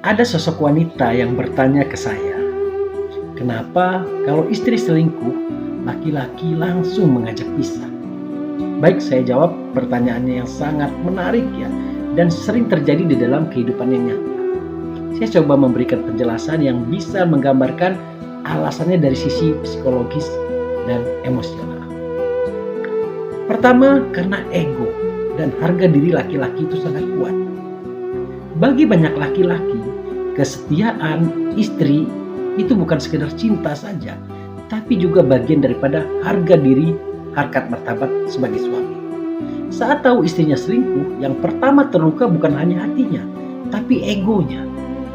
Ada sosok wanita yang bertanya ke saya, kenapa kalau istri selingkuh, laki-laki langsung mengajak pisah? Baik, saya jawab pertanyaannya yang sangat menarik ya, dan sering terjadi di dalam kehidupan yang nyata. Saya coba memberikan penjelasan yang bisa menggambarkan alasannya dari sisi psikologis dan emosional. Pertama, karena ego dan harga diri laki-laki itu sangat kuat. Bagi banyak laki-laki, kesetiaan istri itu bukan sekedar cinta saja, tapi juga bagian daripada harga diri, harkat martabat sebagai suami. Saat tahu istrinya selingkuh, yang pertama terluka bukan hanya hatinya, tapi egonya.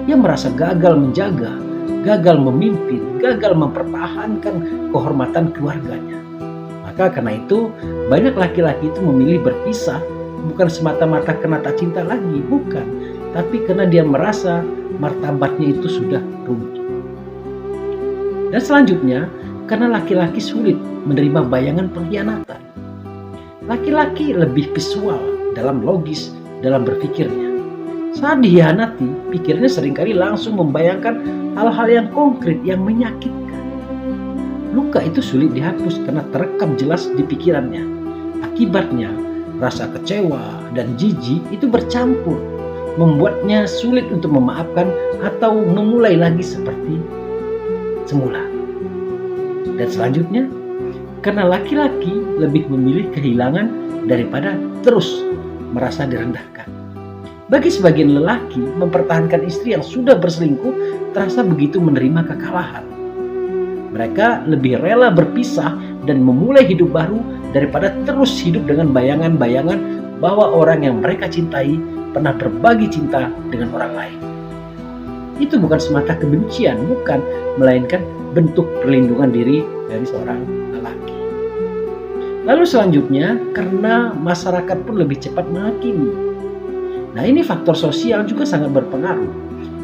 Ia merasa gagal menjaga, gagal memimpin, gagal mempertahankan kehormatan keluarganya. Maka karena itu, banyak laki-laki itu memilih berpisah, bukan semata-mata karena tak cinta lagi, bukan. Tapi karena dia merasa martabatnya itu sudah runtuh. Dan selanjutnya, karena laki-laki sulit menerima bayangan pengkhianatan. Laki-laki lebih visual dalam logis dalam berpikirnya. Saat dikhianati, pikirnya seringkali langsung membayangkan hal-hal yang konkret yang menyakitkan. Luka itu sulit dihapus karena terekam jelas di pikirannya. Akibatnya, rasa kecewa dan jijik itu bercampur, membuatnya sulit untuk memaafkan atau memulai lagi seperti semula. Dan selanjutnya, karena laki-laki lebih memilih kehilangan daripada terus merasa direndahkan. Bagi sebagian lelaki, mempertahankan istri yang sudah berselingkuh terasa begitu menerima kekalahan. Mereka lebih rela berpisah dan memulai hidup baru daripada terus hidup dengan bayangan-bayangan bahwa orang yang mereka cintai pernah berbagi cinta dengan orang lain. Itu bukan semata kebencian, bukan, melainkan bentuk perlindungan diri dari seorang lelaki. Lalu selanjutnya, karena masyarakat pun lebih cepat menghakimi. Nah, ini faktor sosial juga sangat berpengaruh.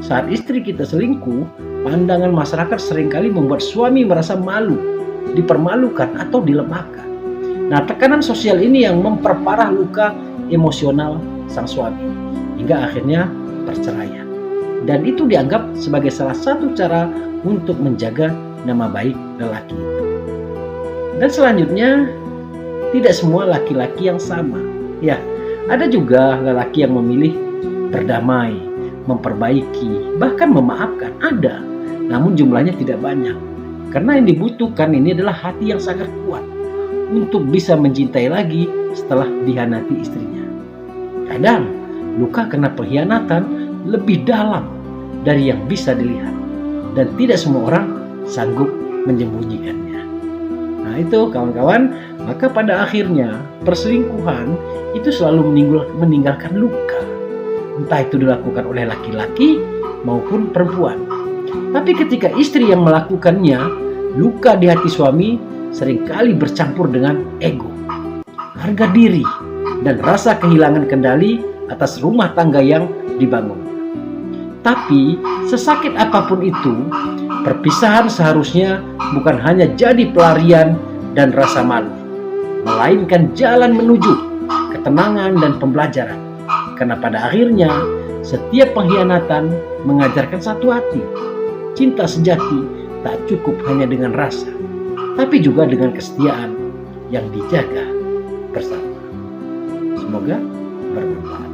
Saat istri kita selingkuh, pandangan masyarakat seringkali membuat suami merasa malu, dipermalukan atau dilemahkan. Nah, tekanan sosial ini yang memperparah luka emosional sang suami, hingga akhirnya perceraian. Dan itu dianggap sebagai salah satu cara untuk menjaga nama baik lelaki itu. Dan selanjutnya, tidak semua laki-laki yang sama. Ya, ada juga lelaki yang memilih berdamai, memperbaiki, bahkan memaafkan. Ada, namun jumlahnya tidak banyak. Karena yang dibutuhkan ini adalah hati yang sangat kuat untuk bisa mencintai lagi setelah dikhianati istrinya. Kadang, luka karena pengkhianatan lebih dalam dari yang bisa dilihat. Dan tidak semua orang sanggup menyembunyikannya. Nah itu kawan-kawan, maka pada akhirnya perselingkuhan itu selalu meninggalkan luka. Entah itu dilakukan oleh laki-laki maupun perempuan. Tapi ketika istri yang melakukannya, luka di hati suami seringkali bercampur dengan ego, harga diri, dan rasa kehilangan kendali atas rumah tangga yang dibangun. Tapi sesakit apapun itu, perpisahan seharusnya bukan hanya jadi pelarian dan rasa malu, melainkan jalan menuju ketenangan dan pembelajaran. Karena pada akhirnya setiap pengkhianatan mengajarkan satu hati. Cinta sejati tak cukup hanya dengan rasa, tapi juga dengan kesetiaan yang dijaga bersama. Semoga bermanfaat.